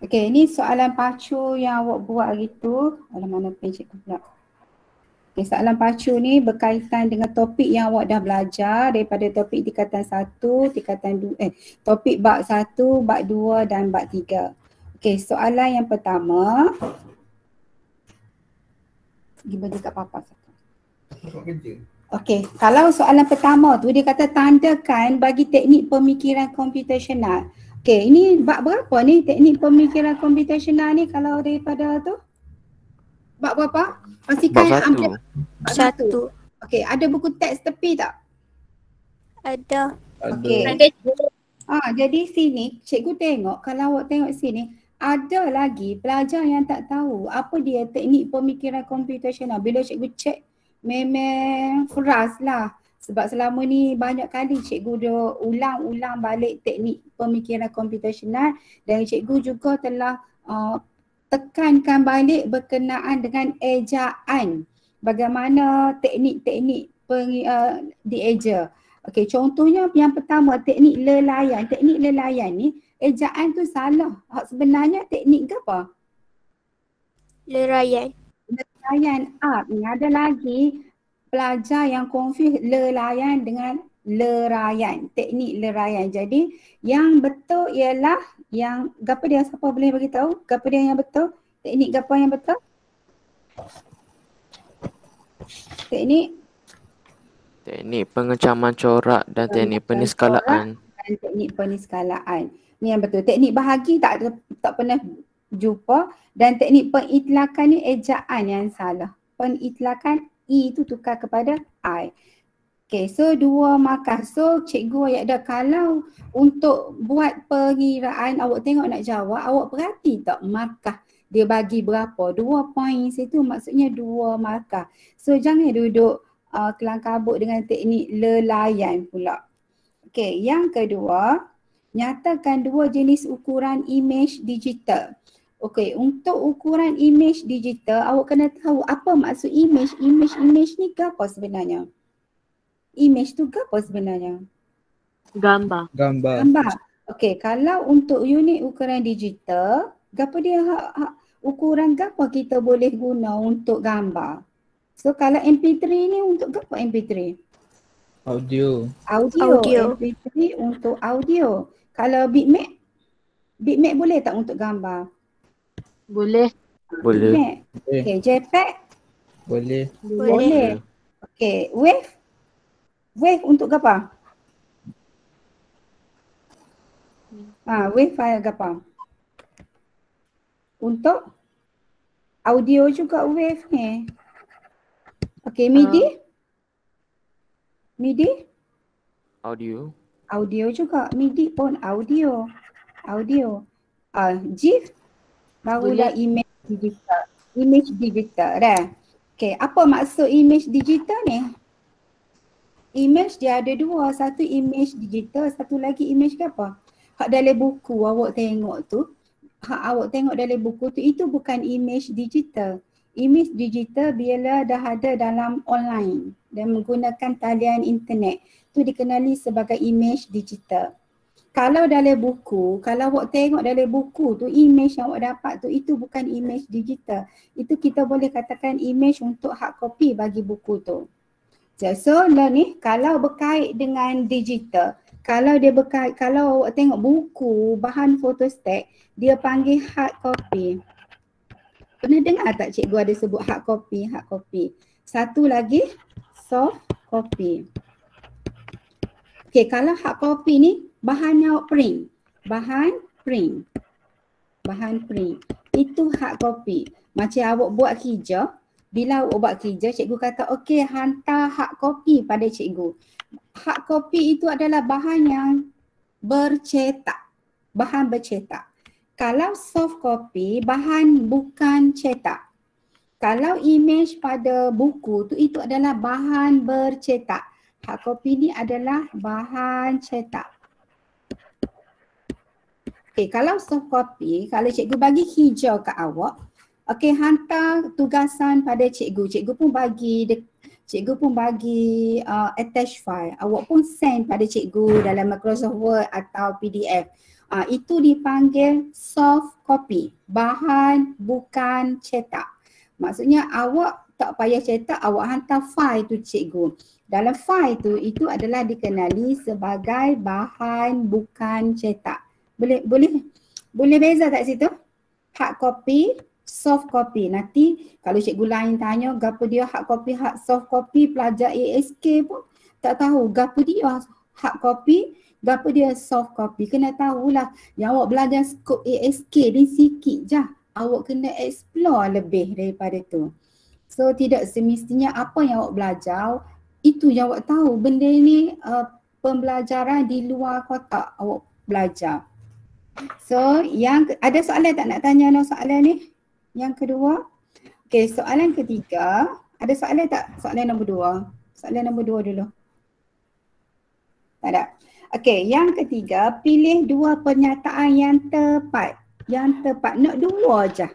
Okey, ni soalan pacu yang awak buat hari tu. Alah, mana pen cikgu pula. Okay, soalan pacu ni berkaitan dengan topik yang awak dah belajar daripada topik tingkatan 1, tingkatan 2, topik bab 1, bab 2 dan bab 3. Okey, soalan yang pertama. Pergi bagi kat papa. Okey, kalau soalan pertama tu dia kata tandakan bagi teknik pemikiran komputasional. Okey, ini bab berapa ni teknik pemikiran komputasional ni kalau daripada tu? Bab berapa? Pastikan Bab 1. ambil bab 1. Okey, ada buku teks tepi tak? Ada. Okey. Jadi sini cikgu tengok, kalau awak tengok sini ada lagi pelajar yang tak tahu apa dia teknik pemikiran komputasional. Bila cikgu cek memang keras lah. Sebab selama ni banyak kali cikgu dah ulang-ulang balik teknik pemikiran komputasional dan cikgu juga telah tekankan balik berkenaan dengan ejaan. Bagaimana teknik-teknik dieja. Okey, contohnya yang pertama teknik lelayan. Teknik lelayan ni ejaan tu salah. Sebenarnya teknik ke apa? Lerayan. Lelayan. Ada lagi pelajar yang confuse lelayan dengan lerayan. Teknik lerayan. Jadi yang betul ialah yang gapo dia, siapa boleh bagi tahu? Gapo dia yang betul? Teknik gapo yang betul? Teknik pengecaman corak dan teknik peniskalaan. Dan teknik peniskalaan. Ni yang betul. Teknik bahagi tak pernah jumpa dan teknik pengitlakan ni ejaan yang salah. Pengitlakan I tu tukar kepada I. Okay, so 2 markah. So cikgu ayat dah, kalau untuk buat pengiraan awak tengok nak jawab, awak perhati tak markah dia bagi berapa? 2 poin situ maksudnya 2 markah. So jangan duduk kelang kabut dengan teknik lelayan pula. Okey, yang kedua, nyatakan 2 jenis ukuran imej digital. Okey, untuk ukuran imej digital, awak kena tahu apa maksud imej. Imej ni ke apa sebenarnya? Imej tu ke apa sebenarnya? Gambar. Okey, kalau untuk unit ukuran digital, gapo dia ukuran gapo kita boleh guna untuk gambar? So kalau MP3 ni untuk apa MP3? Audio. MP3 untuk audio. Kalau bitmap boleh tak untuk gambar? Boleh. Boleh. Okay, JPEG? Boleh. Okay, wave untuk apa? Wave file apa? Untuk audio juga wave ni. Okay, MIDI? Audio juga. MIDI pun audio. GIF? Barulah image digital dah. Okay, apa maksud image digital ni? Image dia ada 2. Satu image digital, satu lagi image ke apa? Hak dalam buku awak tengok tu, dalam buku tu, itu bukan image digital. Image digital bila dah ada dalam online dan menggunakan talian internet, tu dikenali sebagai image digital. Kalau dalam buku, kalau awak tengok dalam buku tu, image yang awak dapat tu, itu bukan image digital. Itu kita boleh katakan image untuk hard copy bagi buku tu. So ni kalau berkait dengan digital, kalau awak tengok buku bahan photostat, dia panggil hard copy. Pernah dengar tak cikgu ada sebut hard copy? Satu lagi soft copy. Okay, kalau hard copy ni bahannya print. Bahan print. Itu hard copy. Macam awak buat kerja, bila awak buat kerja, cikgu kata okey, hantar hard copy pada cikgu. Hard copy itu adalah bahan yang bercetak. Bahan bercetak. Kalau soft copy, bahan bukan cetak. Kalau image pada buku tu, itu adalah bahan bercetak. Hard copy ni adalah bahan cetak. Okay, kalau soft copy, kalau cikgu bagi hijau ke awak, okey, hantar tugasan pada cikgu. Cikgu pun bagi cikgu pun bagi attach file. Awak pun send pada cikgu dalam Microsoft Word atau PDF. Itu dipanggil soft copy. Bahan bukan cetak. Maksudnya awak tak payah cetak, awak hantar file tu cikgu. Dalam file tu itu adalah dikenali sebagai bahan bukan cetak. Boleh beza tak situ? Hard copy, soft copy. Nanti kalau cikgu lain tanya gapo dia hard copy, soft copy, pelajar ASK pun tak tahu gapo dia hard copy, gapo dia soft copy. Kena tahulah. Yang awak belajar skop ASK ni sikit je. Awak kena explore lebih daripada tu. So tidak semestinya apa yang awak belajar itu yang awak tahu. Benda ni pembelajaran di luar kotak awak belajar. So yang ada soalan tak nak tanya soalan ni? Yang kedua. Okey, soalan ketiga. Ada soalan tak? Soalan nombor 2. Soalan nombor 2 dulu. Tak ada. Okey, yang ketiga, pilih 2 pernyataan yang tepat. Yang tepat. Nak 2 je.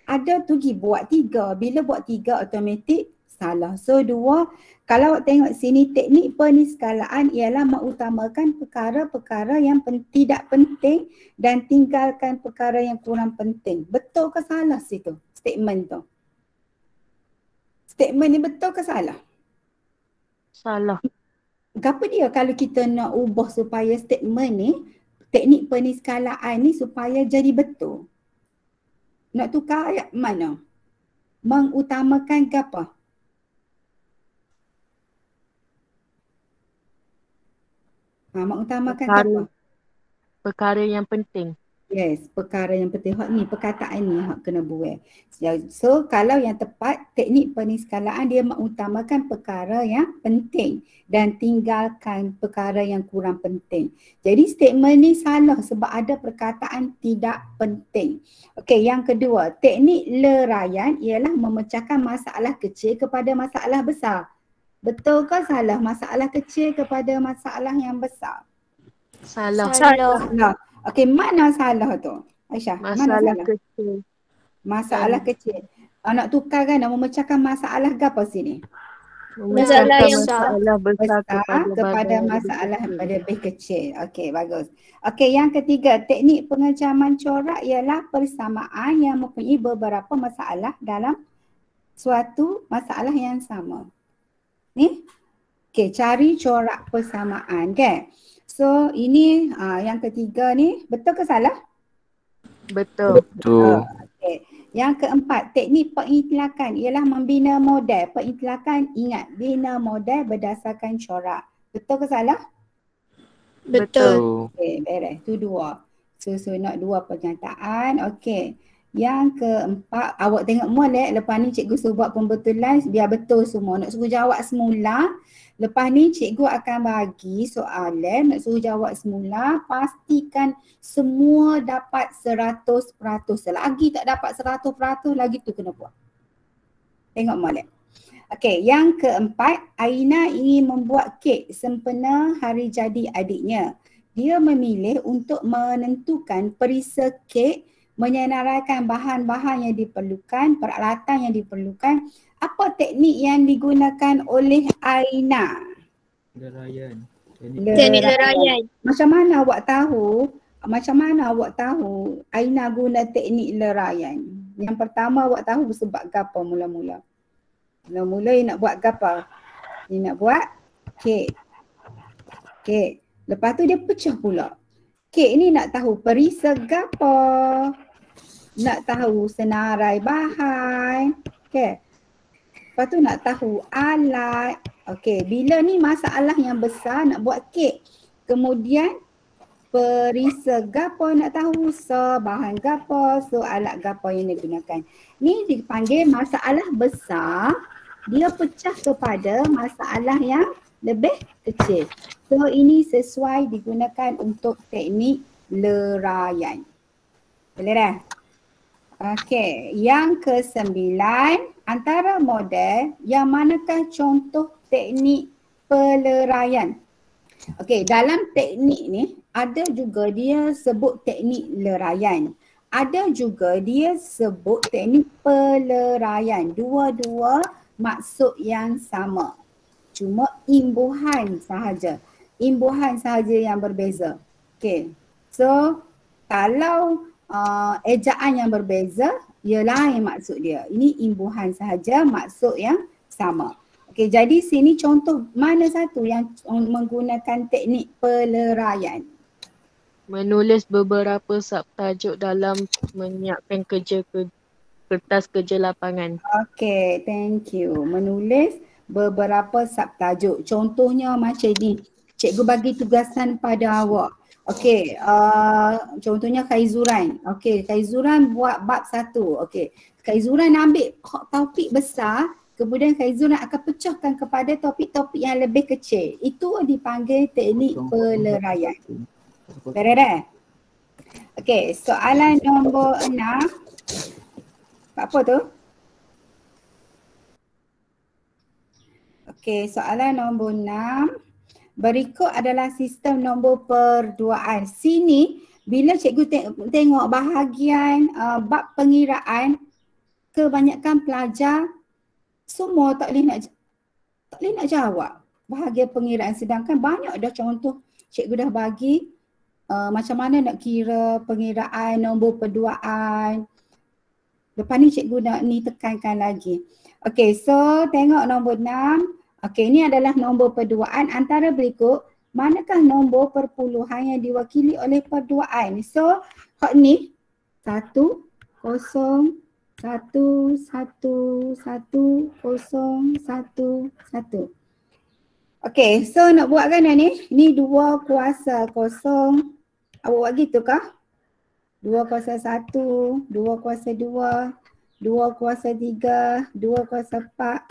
Ada tu pergi buat 3. Bila buat 3 automatik salah. So 2, kalau awak tengok sini teknik peniskalaan ialah mengutamakan perkara-perkara yang tidak penting dan tinggalkan perkara yang kurang penting. Betul ke salah situ statement tu? Statement ni betul ke salah? Salah. Kenapa dia kalau kita nak ubah supaya statement ni, teknik peniskalaan ni supaya jadi betul? Nak tukar ayat mana? Mengutamakan apa? Mengutamakan apa? Perkara yang penting. Yes, perkara yang penting. Hak ni, perkataan ni hak kena buat. So, kalau yang tepat, teknik peniskalaan dia mengutamakan perkara yang penting dan tinggalkan perkara yang kurang penting. Jadi statement ni salah sebab ada perkataan tidak penting. Okey, yang kedua, teknik leraian ialah memecahkan masalah kecil kepada masalah besar. Betul ke salah masalah kecil kepada masalah yang besar? Salah. Salah. Okey, mana salah tu? Aisyah, mana Masalah salah? kecil. Masalah kecil. Nak tukarkan, nak memecahkan masalah apa sini? Masalah yang masalah besar kepada masalah yang lebih kecil. Okey, bagus. Okey, yang ketiga, teknik pengecaman corak ialah persamaan yang mempunyai beberapa masalah dalam suatu masalah yang sama. Ni? Okey, cari corak persamaan, kan? So, ini yang ketiga ni, betul ke salah? Betul. Betul. Okay. Yang keempat, teknik pengitilakan ialah membina model. Pengitilakan, ingat, bina model berdasarkan corak. Betul ke salah? Betul. Okay, beres. Itu 2. So nak 2 pernyataan. Okay. Yang keempat, awak tengok molek. Lepas ni cikgu suruh buat pembetulan biar betul semua. Nak suruh jawab semula. Lepas ni cikgu akan bagi soalan. Nak suruh jawab semula. Pastikan semua dapat 100%. Selagi tak dapat 100%, lagi tu kena buat. Tengok molek. Okey, yang keempat, Aina ingin membuat kek sempena hari jadi adiknya. Dia memilih untuk menentukan perisa kek, menyenaraikan bahan-bahan yang diperlukan, peralatan yang diperlukan. Apa teknik yang digunakan oleh Aina? Leraian. Teknik leraian. Macam mana awak tahu Aina guna teknik leraian? Yang pertama awak tahu sebab apa mula-mula? Mula-mula dia nak buat apa? Dia nak buat kek. Kek. Lepas tu dia pecah pula. Kek ni nak tahu perisa gapo? Nak tahu senarai bahan. Okay. Lepas tu nak tahu alat. Okay. Bila ni masalah yang besar nak buat kek. Kemudian perisa gapo nak tahu. So bahan gapo. So alat gapo yang digunakan. Ni dipanggil masalah besar. Dia pecah kepada masalah yang lebih kecil. So ini sesuai digunakan untuk teknik leraian. Boleh dah? Okey, yang ke-9, antara model yang manakah contoh teknik peleraian? Okey, dalam teknik ni ada juga dia sebut teknik leraian. Ada juga dia sebut teknik peleraian. Dua-dua maksud yang sama. cuma imbuhan sahaja. Imbuhan sahaja yang berbeza. Okay. So kalau ejaan yang berbeza, ia lain maksud dia. Ini imbuhan sahaja, maksud yang sama. Okey, jadi sini contoh mana satu yang menggunakan teknik peleraian? Menulis beberapa subtajuk dalam menyiapkan kertas kerja lapangan. Okey, thank you. Menulis beberapa subtajuk. Contohnya macam ni. Cikgu bagi tugasan pada awak. Okey, contohnya Khaizuran. Okey, Khaizuran buat bab 1. Okey, Khaizuran ambil topik besar, kemudian Khaizuran akan pecahkan kepada topik-topik yang lebih kecil. Itu dipanggil teknik peleraian. Beres? Okey, soalan nombor 6. Apa tu? Okey, soalan nombor 6. Berikut adalah sistem nombor perduaan. Sini bila cikgu tengok bahagian bab pengiraan, kebanyakan pelajar semua tak boleh nak jawab bahagian pengiraan, sedangkan banyak dah contoh cikgu dah bagi macam mana nak kira pengiraan nombor perduaan. Lepas ni cikgu nak ni tekankan lagi. Okey, so tengok nombor 6. Okey, ini adalah nombor perduaan antara berikut. Manakah nombor perpuluhan yang diwakili oleh perduaan? So, hak ni 1, 0, 1, 1, 1, 0, 1, 1. Okey, so nak buat kan ni? Ni 2 kuasa 0. Awak buat gitu kah? 2 kuasa 1, 2 kuasa 2, 2 kuasa 3, 2 kuasa 4,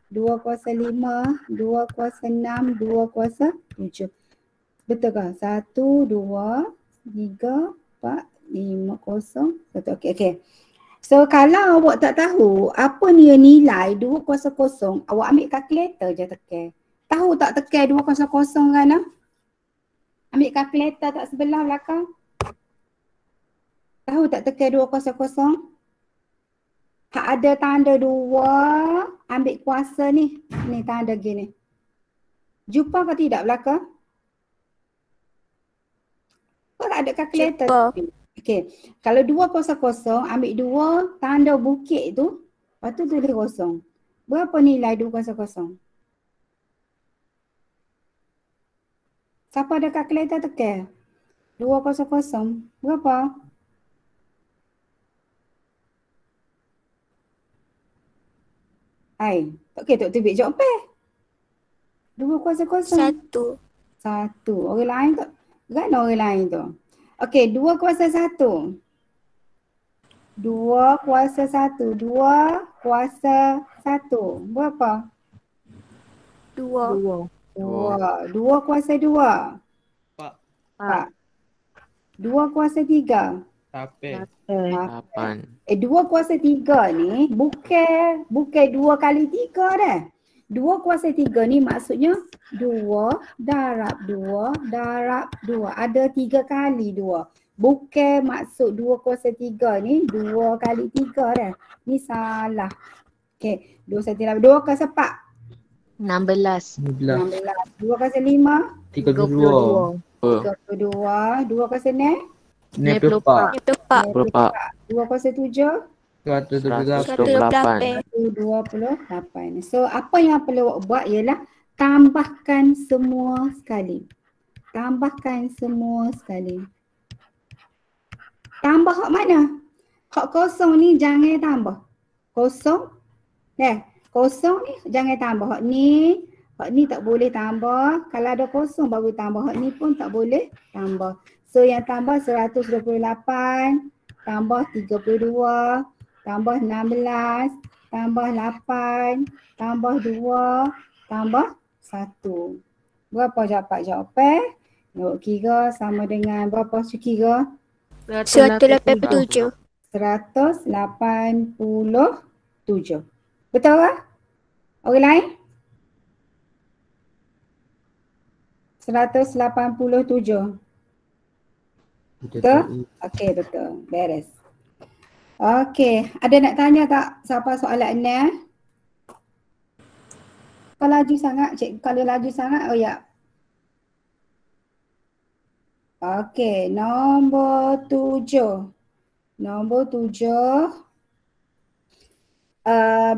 2 kuasa 5, 2 kuasa 6, 2 kuasa 7. Betul kah? 1, 2, 3, 4, 5, 0, 1. Okey. So kalau awak tak tahu apa ni nilai 2 kuasa 0, awak ambil kalkulator je tekan. Tahu tak tekan 2 kuasa 0 kan? Ambil kalkulator tak sebelah belakang. Tahu tak tekan 2 kuasa 0? Hak ada tanda 2, ambil kuasa ni. Ni tanda gini. Jumpa ke tidak belakang? Kau tak ada kalkulator? Jumpa. Okey. Kalau 2 kuasa 0, ambil 2 tanda bukit tu. Lepas tu tulis 0. Berapa nilai 2 kuasa 0? Siapa ada kalkulator tekan? 2 kuasa 0. Berapa? Okey, tak tubik jawapan. 2 kuasa 0. 1. 1. Orang lain tak? Kan orang lain tu. Okey, 2 kuasa 1. 2 kuasa 1. 2 kuasa 1. Berapa? 2. 2 kuasa 2. 4. 2 kuasa 3. 8. 2 kuasa 3 ni bukan 2 kali 3 dah. 2 kuasa 3 ni maksudnya 2 darab 2 darab 2. Ada 3 kali 2. Bukan maksud 2 kuasa 3 ni 2 kali 3 dah. Ni salah. Okey, 2 kuasa 3. 2 kuasa 4. 16. 16. 2 kuasa 5. 32. 32. 2 kuasa 6. 94. 24. 2 kuasa 7. 128. 128. 28. So apa yang perlu awak buat ialah tambahkan semua sekali. Tambahkan semua sekali. Tambah hak mana? Hak kosong ni jangan tambah. Kosong. Kosong ni jangan tambah. Hak ni tak boleh tambah. Kalau ada kosong baru tambah. Hak ni pun tak boleh tambah. So yang tambah 128, tambah 32, tambah 16, tambah 8, tambah 2, tambah 1. Berapa jawapan? Yuk kira sama dengan berapa kira? 187. 187. Betul ke? Orang lain? 187. Betul? Okey, betul. Beres. Okey, ada nak tanya tak siapa soalan ni? Kalau laju sangat, cikgu kalau laju sangat, oh ya. Okey, nombor 7. Nombor 7.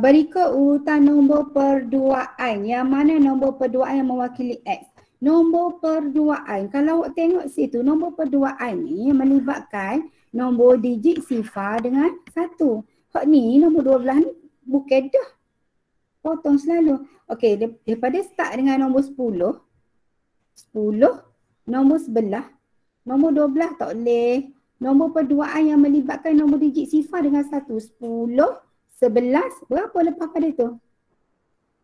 Berikut urutan nombor perduaan. Yang mana nombor perduaan yang mewakili X? Nombor perduaan. Kalau awak tengok situ, nombor perduaan ni melibatkan nombor digit sifar dengan 1. Hak ni nombor 12 ni bukan dah. Potong selalu. Okey, daripada start dengan nombor 10, nombor 11, nombor 12 tak boleh. Nombor perduaan yang melibatkan nombor digit sifar dengan 1, 10, 11, berapa lepas pada tu?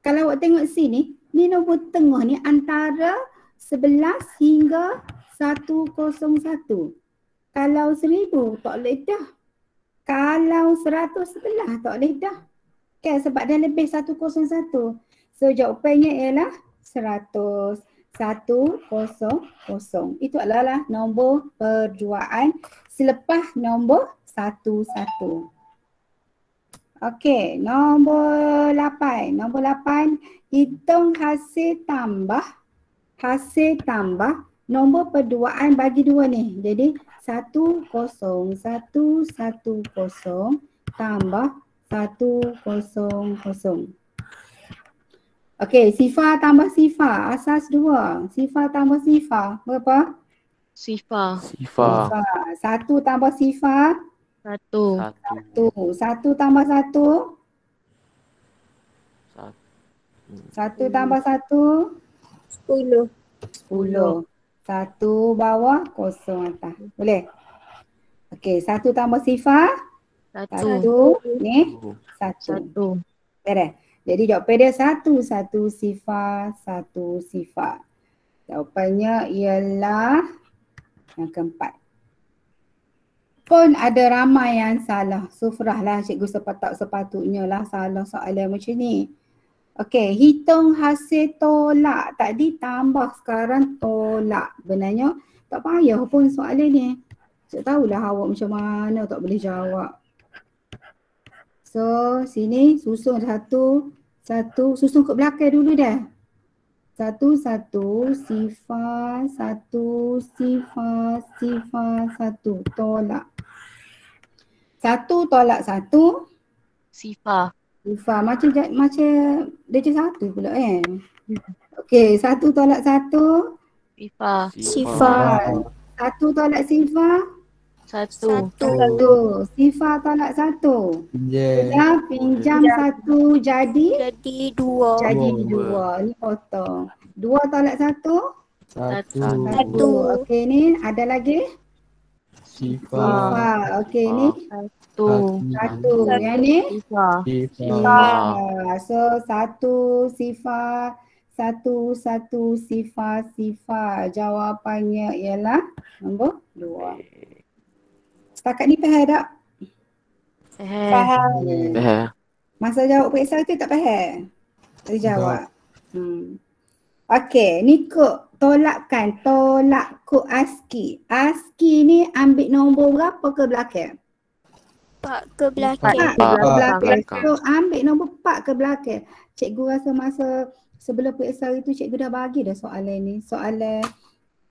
Kalau awak tengok sini, ni nombor tengah ni antara 11 hingga 101. Kalau 1000 tak boleh dah. Kalau 111 tak boleh dah. Kan sebab dah lebih 101. So jawapannya ialah 100. 100. Itu adalah nombor perduaan selepas nombor 11. Okey, nombor 8. Nombor 8, hitung hasil tambah nombor perduaan bagi 2 ni. Jadi 10110 tambah 100. Okey, sifar tambah sifar, asas 2. Sifar tambah sifar, berapa? Sifar. Sifar. 1 tambah sifar, 1. 1 tambah 1, 1 tambah 1, 10. 10. 1 bawah, 0 atas. Boleh? Okey, 1 tambah sifar, 1 ni 1. 1. Beres. Jadi jawapan dia 1 sifar, 1 sifar. Jawapannya ialah yang keempat. Pun ada ramai yang salah. Sufrahlah cikgu sepatutnya lah salah soalan macam ni. Okey, hitung hasil tolak. Tadi tambah, sekarang tolak. Benarnya tak payah pun soalan ni. Tak tahulah awak macam mana tak boleh jawab. So sini susun satu, susun ke belakang dulu dah. 1 sifar, 1 sifar, 1 tolak. 1 tolak 1 Sifar. sifar. Macam darjah 1 pula kan. Okey, 1 tolak 1 Sifar. Sifar. 1 tolak sifar 1. 1. Sifar tolak 1. Pinjam 1 jadi? Jadi 2. Jadi 2. Ni potong. 2 tolak 1? 1. Okey, ni ada lagi? Sifar. Okey, ni 1. 1. Yang ni? Sifar. Sifar. So 1 sifar, 1 sifar. Jawapannya ialah nombor 2. Setakat ni faham tak? Faham. Masa jawab periksa tu tak faham? Tak jawab. Okey, ni kod tolakkan. Tolak kod ASCII. ASCII ni ambil nombor berapa ke belakang? 4 ke belakang. 4 ke belakang. belakang. So ambil nombor 4 ke belakang. Cikgu rasa masa sebelum periksa itu cikgu dah bagi dah soalan ni. Soalan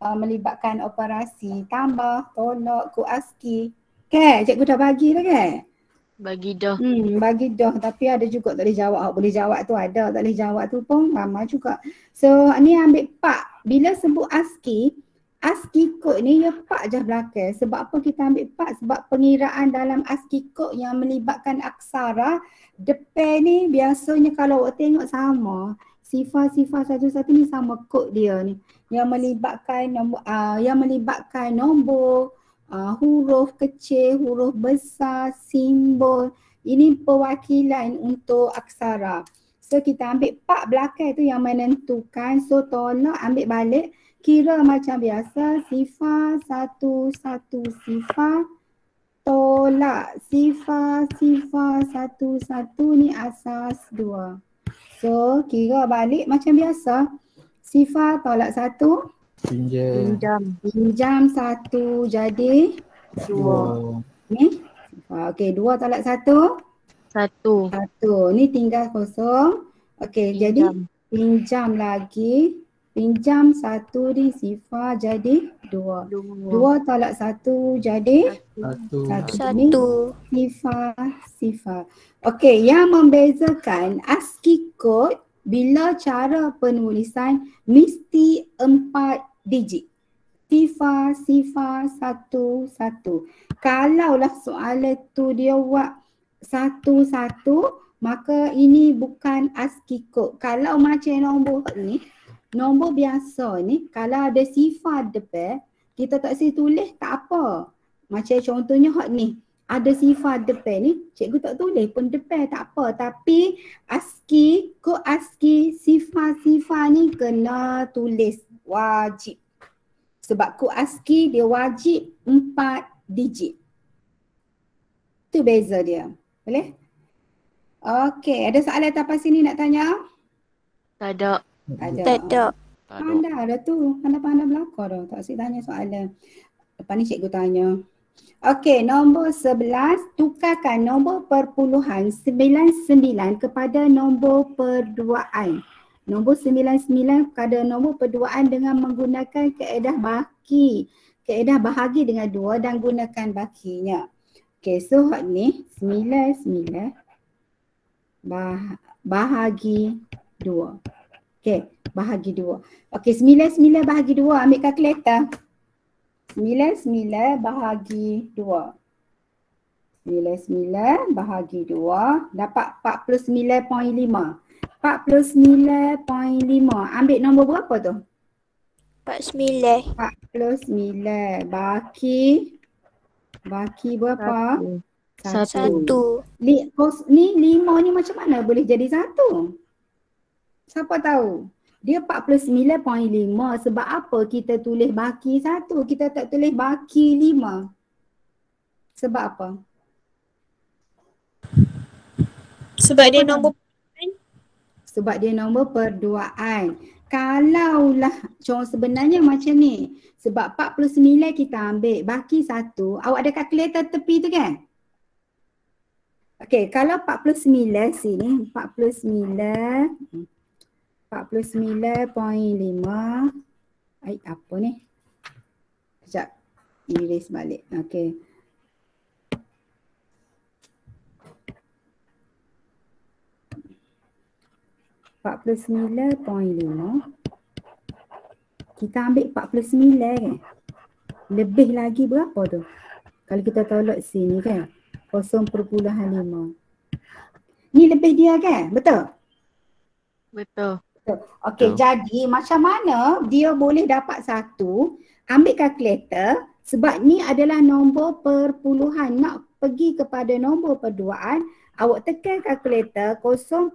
melibatkan operasi tambah, tolak, kod ASCII. Kan? Cikgu dah bagi dah kan? Bagi dah. Bagi dah, tapi ada juga tak boleh jawab. Boleh jawab tu ada, tak boleh jawab tu pun ramai juga. So ni ambil 4. Bila sebut ASCII kod ni ya 4 je belakang. Sebab apa kita ambil 4? Sebab pengiraan dalam ASCII kod yang melibatkan aksara depan ni biasanya kalau awak tengok sama. Sifar-sifar satu-satu ni sama kod dia ni. Yang melibatkan nombor, huruf kecil, huruf besar, simbol. Ini perwakilan untuk aksara. So kita ambil 4 belakang tu yang menentukan. So tolak ambil balik. Kira macam biasa. Sifar 1 sifar. Tolak sifar 1 ni asas 2. So kira balik macam biasa. Sifar tolak 1. Pinjam 1 jadi 2. Ni? Okey, 2 tolak 1? 1. Ni tinggal kosong. Okey, jadi Pinjam lagi. Pinjam 1 di Sifa jadi 2. 2 tolak 1 jadi 1. Ni 1. Sifa. Okey, yang membezakan ASCII code bila cara penulisan mesti 4 digit. Sifa 1 1. Kalaulah soalan tu dia buat 1 1, maka ini bukan ASCII code. Kalau macam nombor ni, nombor biasa ni, kalau ada sifar depan, kita tak boleh tulis tak apa. Macam contohnya hak ni, ada sifar depan ni, cikgu tak tulis pun depan tak apa. Tapi ASCII, kod ASCII, sifar-sifar ni kena tulis, wajib. Sebab kod ASCII dia wajib 4 digit. Tu beza dia. Boleh? Okey, ada soalan atas sini nak tanya? Tak ada. Tak ada. Pandai dah tu. Pandai-pandai belakang dah. Tak asyik tanya soalan. Lepas ni cikgu tanya. Okey, nombor 11. Tukarkan nombor perpuluhan 99 kepada nombor perduaan. Nombor 99 kepada nombor perduaan dengan menggunakan kaedah baki. Kaedah bahagi dengan 2 dan gunakan bakinya. Okey, so hak ni 99 bahagi 2. Okey, bahagi 2. Okey, 99 bahagi 2. Ambil kalkulator. 99 bahagi 2. 99 bahagi 2 dapat 49.5. 49.5. Ambil nombor berapa tu? 49. 49 baki berapa? 1. 1. Ni 5 ni macam mana boleh jadi 1? Siapa tahu? Dia 49.5. Sebab apa kita tulis baki 1? Kita tak tulis baki 5. Sebab apa? Sebab dia nombor Sebab dia nombor perduaan. Kalaulah sebenarnya macam ni. Sebab 49 kita ambil baki 1. Awak ada kalkulator tepi tu kan? Okey, kalau 49 sini 49.5. Apa ni? Sekejap. Erase balik. Okey. $49.5. Kita ambil 49 kan? Lebih lagi berapa tu? Kalau kita tolak sini kan? 0.5. Ni lebih dia kan? Betul? Betul. Okey, jadi macam mana dia boleh dapat 1? Ambil kalkulator sebab ni adalah nombor perpuluhan. Nak pergi kepada nombor perduaan, awak tekan kalkulator 0.5,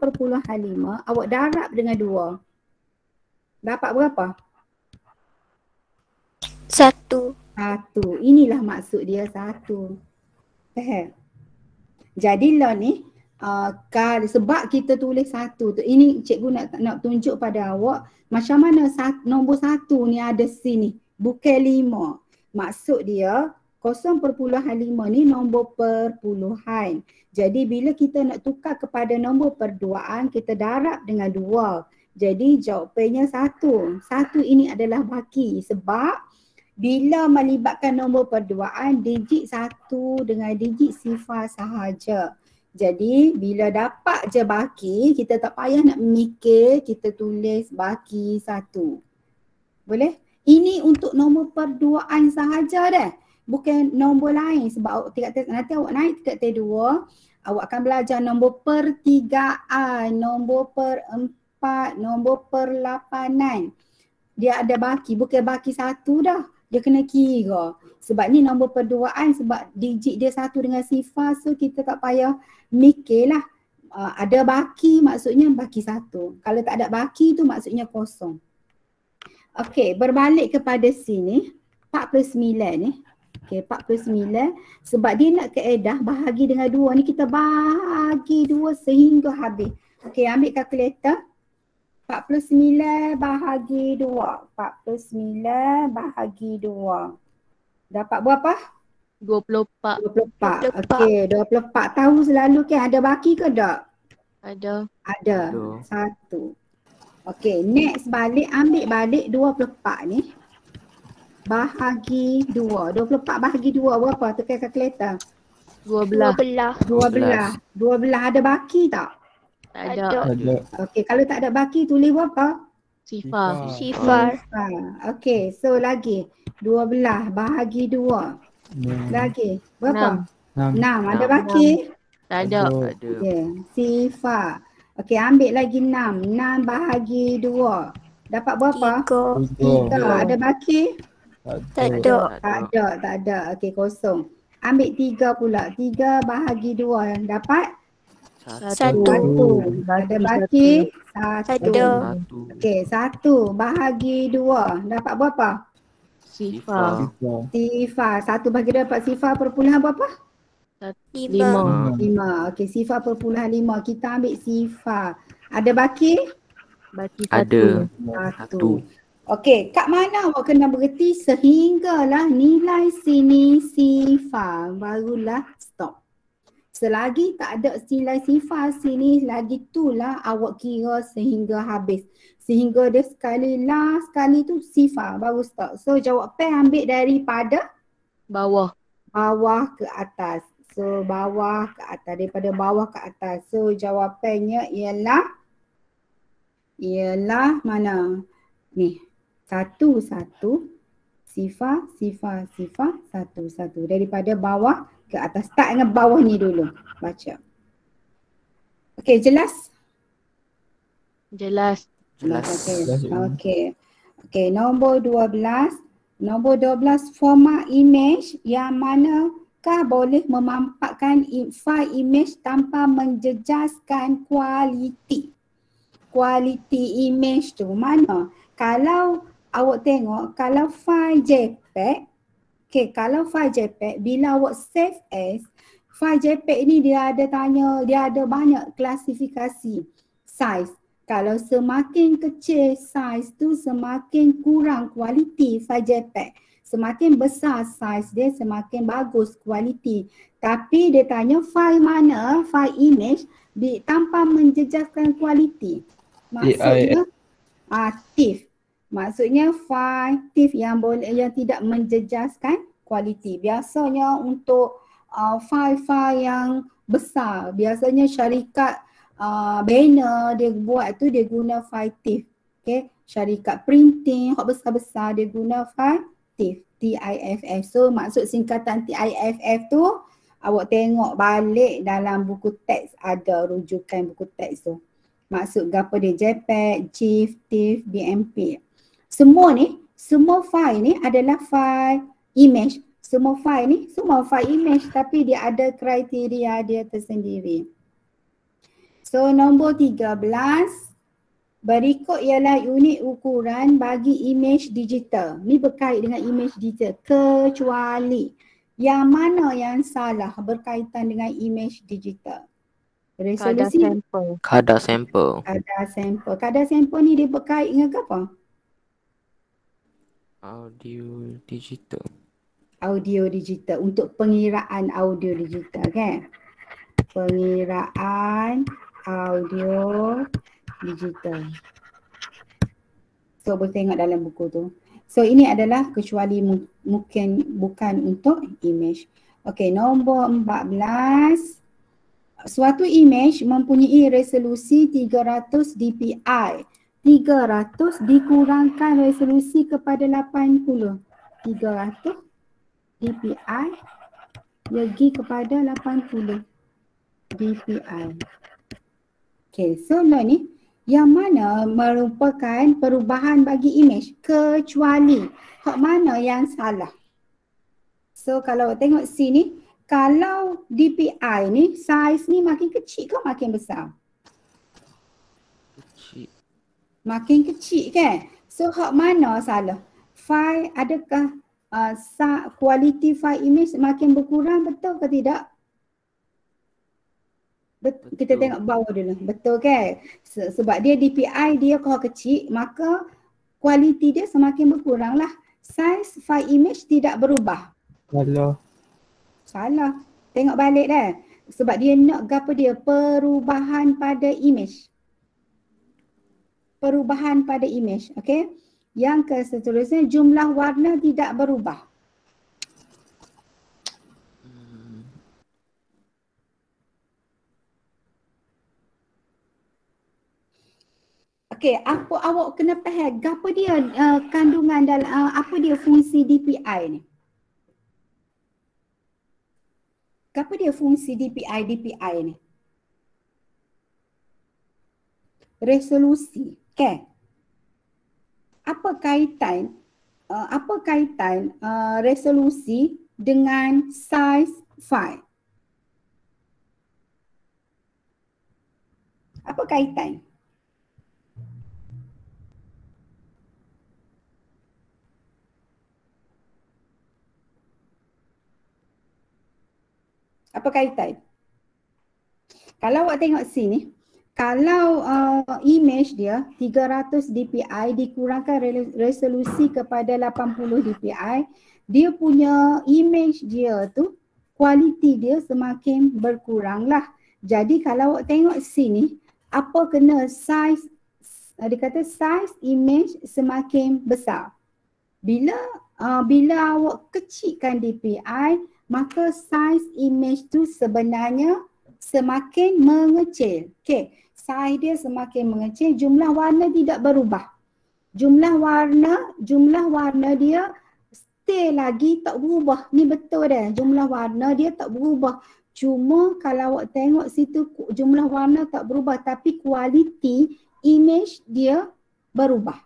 awak darab dengan 2. Dapat berapa? 1. 1. Inilah maksud dia 1. Faham? Jadi lah ni sebab kita tulis 1 tu, ini cikgu nak tunjuk pada awak macam mana nombor 1 ni ada sini, bukan 5. Maksud dia 0.5 ni nombor perpuluhan. Jadi bila kita nak tukar kepada nombor perduaan, kita darab dengan 2. Jadi jawapannya 1. 1 ini adalah baki sebab bila melibatkan nombor perduaan, digit 1 dengan digit sifar sahaja. Jadi bila dapat je baki, kita tak payah nak mikir, kita tulis baki 1. Boleh? Ini untuk nombor perduaan sahaja dah. Bukan nombor lain sebab nanti awak naik tingkat T2, awak akan belajar nombor pertigaan, nombor perempat, nombor perlapanan. Dia ada baki, bukan baki 1 dah. Dia kena kira. Sebab ni nombor perduaan sebab digit dia 1 dengan sifar, so kita tak payah mikirlah. Ada baki maksudnya baki 1. Kalau tak ada baki tu maksudnya kosong. Okey, berbalik kepada sini 49 ni. Okey, 49 sebab dia nak kaedah bahagi dengan 2 ni, kita bahagi 2 sehingga habis. Okey, ambil kalkulator. 49 bahagi 2. 49 bahagi 2. Dapat berapa? 24. 24. Okey, 24. Tahu selalu kan ada baki ke tak? Ada. Ada. 1. Okey, next balik, ambil balik 24 ni. Bahagi 2. 24 bahagi 2 berapa? Tekan kalkulator. 12. 12. 12 ada baki tak? Tak ada. Ada. Okey, kalau tak ada baki tulis berapa? Sifar. Sifar. Okey, so lagi 12 bahagi 2. Lagi berapa? 6. 6 ada baki? Tak ada. Ada. Okey, sifar. Okey, ambil lagi 6. 6 bahagi 2. Dapat berapa? 3. 3. Ada baki? Tak ada. Tak ada. Okey, kosong. Ambil 3 pula. 3 bahagi 2. Dapat? 1. 1. Ada baki? 1. Ada. Okey, 1 bahagi 2. Dapat berapa? Sifar. Sifar. 1 bahagi 2 dapat sifar perpuluhan berapa? 5. 5. Okey, sifar perpuluhan 5. Kita ambil sifar. Ada baki? Baki Ada. 1. Okey, kat mana awak kena berhenti sehinggalah nilai sini sifar. Barulah stop. Selagi tak ada nilai sifar sini, lagi itulah awak kira sehingga habis. Sehingga dia sekali tu sifar baru stop. So jawapan ambil daripada bawah. bawah ke atas. So bawah ke atas, daripada bawah ke atas. So jawapannya ialah mana? Ni. 1 sifar 1 daripada bawah ke atas. Start dengan bawah ni dulu. Baca. Okey, jelas? Jelas. Okey. Okey, nombor 12. Nombor 12, format image yang manakah boleh memanfaatkan file image tanpa menjejaskan kualiti. Kualiti image tu mana? Kalau awak tengok, kalau file JPEG, kalau file JPEG, bila awak save as, file JPEG ni dia ada banyak klasifikasi size. Kalau semakin kecil size tu, semakin kurang kualiti file JPEG. Semakin besar size dia, semakin bagus kualiti. Tapi dia tanya file mana, file image tanpa menjejaskan kualiti. Maksudnya TIFF. Maksudnya file TIFF yang tidak menjejaskan kualiti. Biasanya untuk file-file yang besar, biasanya syarikat banner dia buat tu dia guna file TIFF. Okay. Syarikat printing hak besar-besar dia guna file TIFF, TIFF. So maksud singkatan TIFF tu awak tengok balik dalam buku teks, ada rujukan buku teks tu. Maksud apa dia, JPEG, GIF, TIFF, BMP. Semua file ni adalah file image. Semua file image tapi dia ada kriteria dia tersendiri. So nombor 13, berikut ialah unit ukuran bagi image digital. Ni berkait dengan image digital kecuali yang mana yang salah berkaitan dengan image digital. Resolusi Kadar sampel. Kadar sampel ni dia berkait dengan apa? Audio digital. Audio digital, untuk pengiraan audio digital kan? Pengiraan audio digital. So boleh tengok dalam buku tu. So ini adalah kecuali mungkin bukan untuk image. Okey, nombor 14. Suatu image mempunyai resolusi 300 dpi. 300 dikurangkan resolusi kepada 80. 300 dpi lagi kepada 80 dpi. Okay, so ni yang mana merupakan perubahan bagi image kecuali hak mana yang salah. So kalau tengok sini, kalau dpi ni saiz ni makin kecil ke makin besar? Kecil. Makin kecil kan? So hak mana salah? File adakah kualiti file image makin berkurang, betul ke tidak? Kita tengok bawah dulu. Betul kan? Sebab dia DPI dia kalau kecil, maka kualiti dia semakin berkurang lah. Size file image tidak berubah. Salah. Tengok balik dah. Sebab dia nak apa dia? Perubahan pada image. perubahan pada image. Okey. Yang seterusnya jumlah warna tidak berubah. Okey, apa awak kena faham apa dia kandungan dalam apa dia fungsi DPI ni? Apa dia fungsi DPI ni? Resolusi. Okey. Apa kaitan resolusi dengan size file? Apa kaitan? Apa kaitan? Kalau awak tengok sini, kalau image dia 300 dpi dikurangkan resolusi kepada 80 dpi, dia punya image dia tu, kualiti dia semakin berkurang lah. Jadi kalau awak tengok sini, apa kena size, dia kata size image semakin besar. Bila awak kecilkan DPI, maka size image tu sebenarnya semakin mengecil. Okey, size dia semakin mengecil, jumlah warna tidak berubah. Jumlah warna dia still lagi tak berubah. Ni betul dah, jumlah warna dia tak berubah. Cuma kalau awak tengok situ jumlah warna tak berubah tapi kualiti image dia berubah.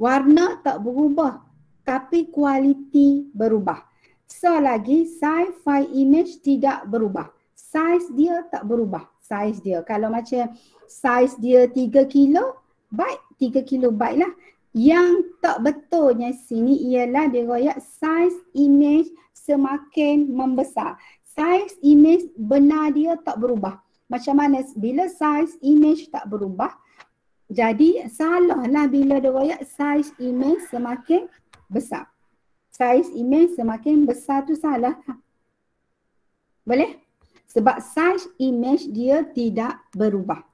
Warna tak berubah tapi kualiti berubah. So lagi size file image tidak berubah. Size dia tak berubah. Size dia kalau macam size dia 3 kilobyte, 3 kilobyte lah. Yang tak betulnya sini ialah dia royak size image semakin membesar. Size image benar dia tak berubah. Macam mana bila size image tak berubah, jadi salah lah bila dia royak size image semakin besar. Size image semakin besar tu salah. Boleh? Sebab size image dia tidak berubah.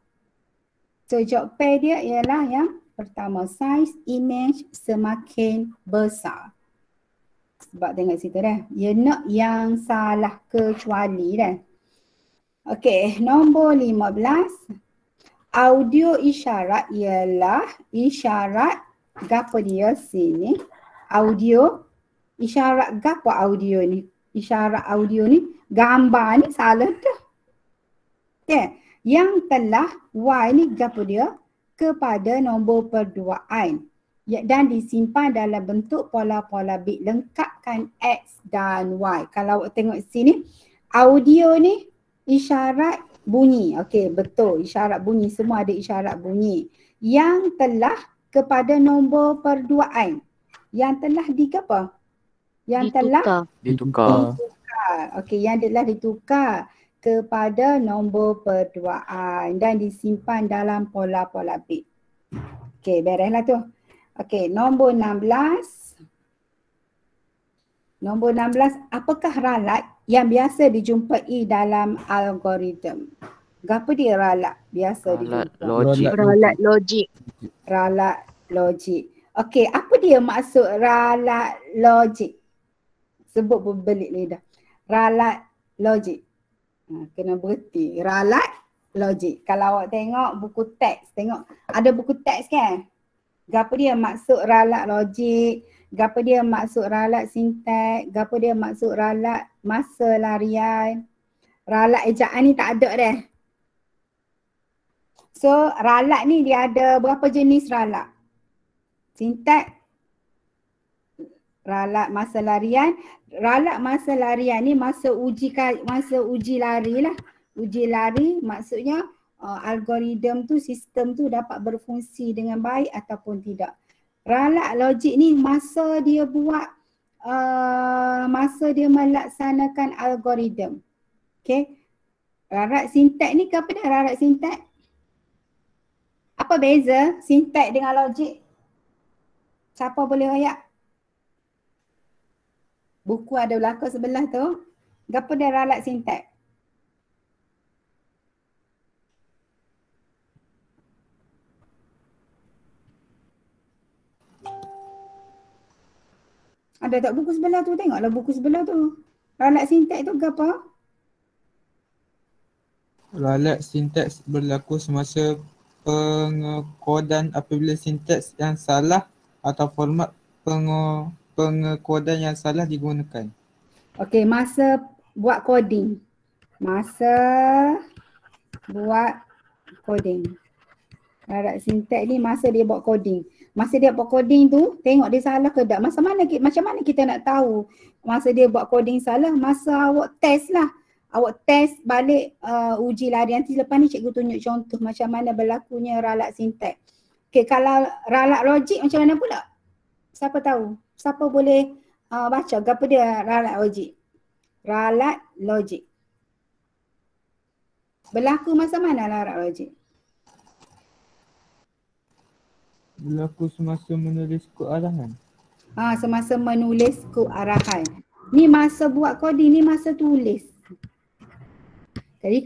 So jawapan dia ialah yang pertama, size image semakin besar. Sebab tengok situ dah. Dia nak yang salah kecuali dah. Okey, nombor 15. Audio isyarat ialah isyarat gapo dia sini? Audio. Isyarat gapo audio ni? Isyarat audio ni, gambar ni salah dah. Okay. Yang telah Y ni gapo dia? Kepada nombor perduaan. Dan disimpan dalam bentuk pola-pola bit. Lengkapkan X dan Y. Kalau awak tengok sini, audio ni isyarat bunyi. Okey, betul. Isyarat bunyi. Semua ada isyarat bunyi. Yang telah kepada nombor perduaan. Yang telah apa? Yang telah Ditukar. Okey, yang telah ditukar kepada nombor perduaan dan disimpan dalam pola-pola bit. Okey, bereslah tu. Okey, nombor 16. Nombor 16, apakah ralat yang biasa dijumpai dalam algoritma? Apa dia ralat biasa dijumpai? Logik. Ralat logik. Ralat logik. Okey, apa dia maksud ralat logik? Sebut berbelit lidah. Ralat logik. Kena berhenti. Ralat logik. Kalau awak tengok buku teks, tengok ada buku teks kan? Apa dia maksud ralat logik? Apa dia maksud ralat sintaks? Apa dia maksud ralat masa larian? Ralat ejaan ni tak ada dah. So ralat ni dia ada berapa jenis ralat? Sintaks, ralat masa larian. Ralat masa larian ni masa uji lari lah. Uji lari maksudnya algoritma tu, sistem tu dapat berfungsi dengan baik ataupun tidak. Ralat logik ni masa dia buat, masa dia melaksanakan algoritma. Okay. Ralat sintaks ni apa dia ralat sintaks? Apa beza sintaks dengan logik? Siapa boleh royak? Buku ada belakang sebelah tu. Apa dia ralat sintaks? Ada tak buku sebelah tu? Tengoklah buku sebelah tu. Ralat sinteks tu ke apa? Ralat sinteks berlaku semasa pengekodan apabila sinteks yang salah atau format pengekodan yang salah digunakan. Okey, masa buat coding. Masa buat coding. Ralat sinteks ni masa dia buat coding. Masa dia buat coding tu, tengok dia salah ke tak. Macam mana kita nak tahu masa dia buat coding salah? Masa awak test lah. Awak test balik uji larian. Nanti lepas ni cikgu tunjuk contoh macam mana berlakunya ralat sinteks. Okay, kalau ralat logik macam mana pula? Siapa tahu? Siapa boleh baca apa dia ralat logik? Ralat logik. Berlaku masa mana ralat logik? Berlaku semasa menulis kod arahan. Semasa menulis kod arahan. Ni masa buat coding, ni masa tulis. Jadi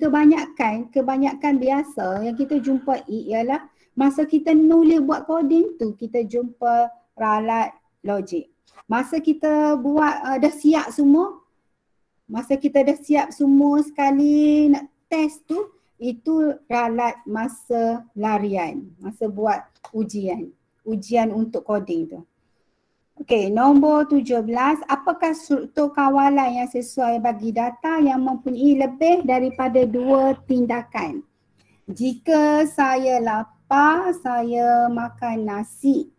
kebanyakan biasa yang kita jumpai ialah masa kita nulis buat coding tu kita jumpa ralat logik. Masa kita buat dah siap semua, masa kita dah siap semua sekali nak test tu, itu ralat masa larian, masa buat ujian untuk coding tu. Okey, nombor 17, apakah struktur kawalan yang sesuai bagi data yang mempunyai lebih daripada 2 tindakan? Jika saya lapar, saya makan nasi.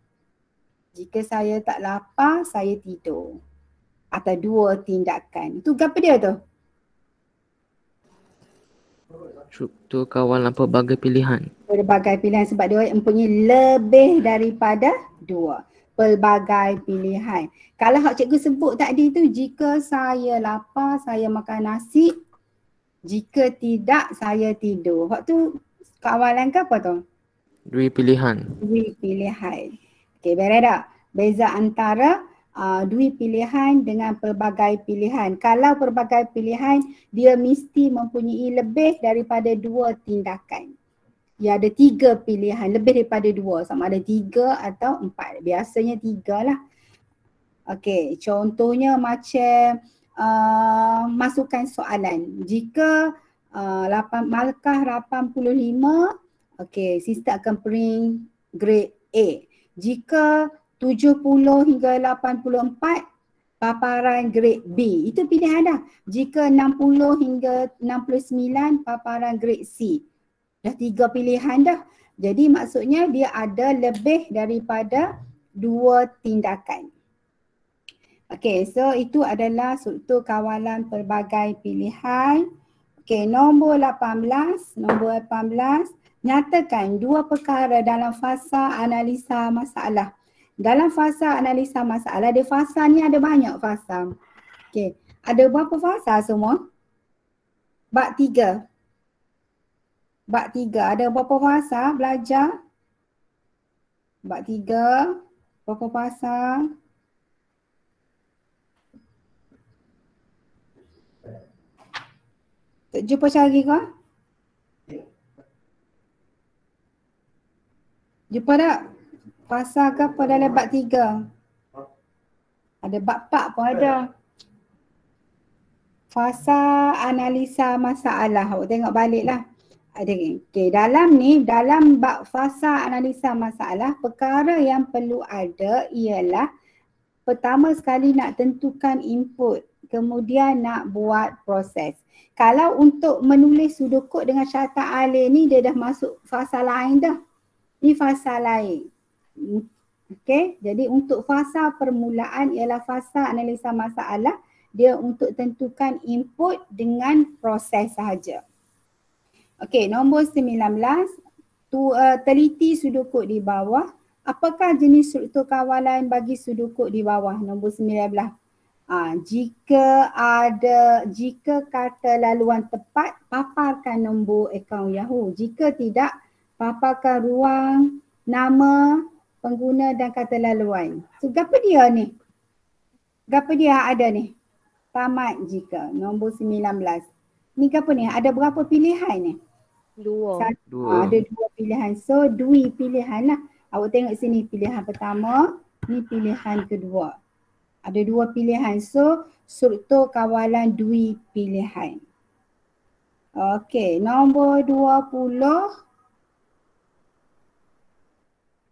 Jika saya tak lapar, saya tidur. Atau 2 tindakan. Itu apa dia tu? Struktur kawalan pelbagai pilihan. Pelbagai pilihan sebab dia mempunyai lebih daripada 2. Pelbagai pilihan. Kalau hak cikgu sebut tadi tu, jika saya lapar, saya makan nasi. Jika tidak, saya tidur. Hak tu kawalan ke apa tu? 2 pilihan. 2 pilihan. Okey, beres tak? Beza antara 2 pilihan dengan pelbagai pilihan. Kalau pelbagai pilihan, dia mesti mempunyai lebih daripada 2 tindakan. Ya, ada 3 pilihan, lebih daripada 2. Sama ada 3 atau 4. Biasanya 3 lah. Okey, contohnya macam masukkan soalan. Jika markah 85, okey, sistem akan print grade A. Jika 70 hingga 84, paparan grade B. Itu pilihan dah. Jika 60 hingga 69, paparan grade C. Dah 3 pilihan dah. Jadi maksudnya dia ada lebih daripada 2 tindakan. Okey, so itu adalah struktur kawalan pelbagai pilihan. Okey, nombor 18. Nyatakan 2 perkara dalam fasa analisa masalah. Dalam fasa analisa masalah, fasa ni ada banyak fasa. Okey, ada berapa fasa semua? Bab 3. Bab 3, ada berapa fasa belajar? Bab 3, berapa fasa? Tak jumpa cari kau? Jumpa tak? Fasa ke apa dalam bab 3? Ada bab 4 pun ada. Fasa analisa masalah. Awak tengok balik lah. Okay, dalam bab fasa analisa masalah, perkara yang perlu ada ialah pertama sekali nak tentukan input, kemudian nak buat proses. Kalau untuk menulis sudokod dengan syaratan alih ni, dia dah masuk fasa lain dah. Ni fasa lain. Okay, jadi untuk fasa permulaan ialah fasa analisa masalah, dia untuk tentukan input dengan proses sahaja. Okey, nombor 19, teliti sudokod di bawah. Apakah jenis struktur kawalan bagi sudokod di bawah? Nombor 19. Jika kata laluan tepat, paparkan nombor akaun Yahoo. Jika tidak, paparkan ruang, nama, pengguna dan kata laluan. So, apa dia ni? Apa dia ada ni? Tamat jika. Nombor 19. Ni apa ni? Ada berapa pilihan ni? 2. Ada 2 pilihan. So, 2 pilihan lah. Awak tengok sini pilihan pertama, ni pilihan kedua. Ada dua pilihan. So, struktur kawalan dui pilihan. Okey, nombor 20.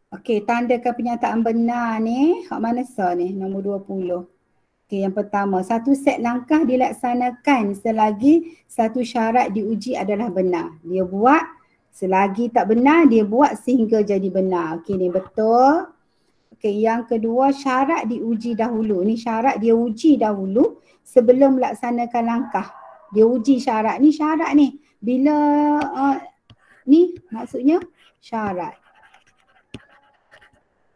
Okey, tandakan penyataan benar ni. Hak mana ni? Nombor 20. Okey, yang pertama, satu set langkah dilaksanakan selagi satu syarat diuji adalah benar. Dia buat, selagi tak benar, dia buat sehingga jadi benar. Okey, ni betul. Okey, yang kedua, syarat diuji dahulu. Ni syarat dia uji dahulu sebelum melaksanakan langkah. Dia uji syarat. Ni syarat ni. Bila ni maksudnya syarat.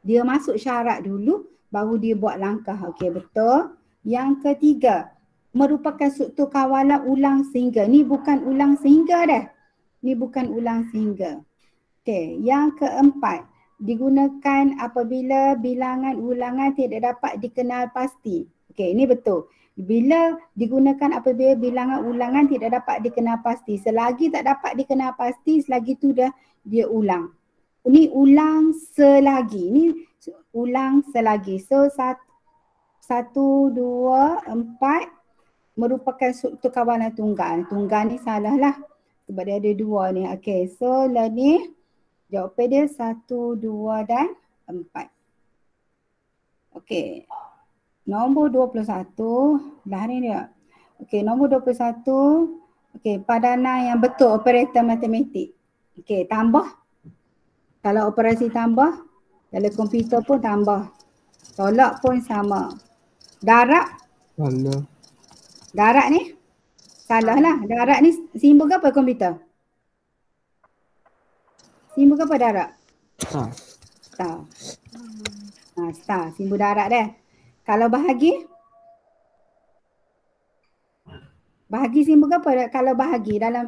Dia masuk syarat dulu baru dia buat langkah. Okey, betul. Yang ketiga, merupakan struktur kawalan ulang sehingga. Ni bukan ulang sehingga dah. Ni bukan ulang sehingga. Okey, yang keempat, digunakan apabila bilangan ulangan tidak dapat dikenal pasti. Okey, ini betul. Bila digunakan apabila bilangan ulangan tidak dapat dikenal pasti. Selagi tak dapat dikenal pasti, selagi tu dah dia ulang. Ini ulang selagi. Ini ulang selagi. So, 1, 2, 4 merupakan struktur kawalan tunggal. Tunggal ni salah lah. Sebab dia ada dua ni. Okay, so lah ni jawapan dia 1, 2 dan 4. Okay. Nombor 21. Dah ni dia. Okay, nombor 21. Okay, padanan yang betul operator matematik. Okay, tambah. Kalau operasi tambah, dalam komputer pun tambah. Tolak pun sama. Darab. Salah. Darab ni? Salah lah. Darab ni simbol ke apa komputer? Simbol ke apa darab? Star. Star. Star. Simbol darab dah. Kalau bahagi? Bahagi simbol ke apa? Kalau bahagi dalam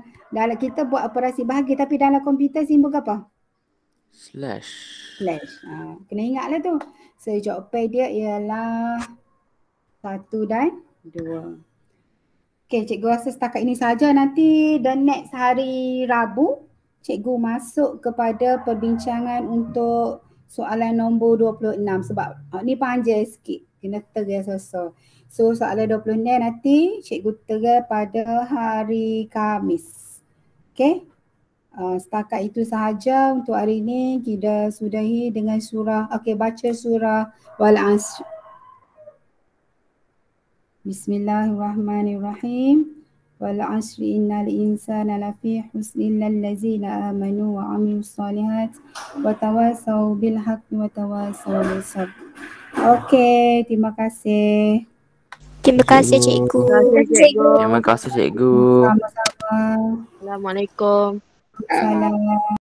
kita buat operasi bahagi tapi dalam komputer simbol ke apa? Slash. Slash. Kena ingatlah tu. So jawapan dia ialah 1 dan 2. Okay, cikgu rasa setakat ini saja. Nanti the next hari Rabu, cikgu masuk kepada perbincangan untuk soalan nombor 26 sebab ni panjang sikit. Kena tegar sosok. So soalan 26 nanti cikgu tegar pada hari Khamis. Okay. Setakat itu sahaja untuk hari ini. Kita sudahi dengan surah. Okay, baca surah Wal-Asr. Bismillahirrahmanirrahim. Wal-Asri innal insana lafi husnin lallazina amanu wa amilus solihat wa tawasaw bil haqqi wa tawasaw bis sabr. Okay, terima kasih. Terima kasih cikgu. Terima kasih cikgu. Sama-sama. Assalamualaikum. Salam.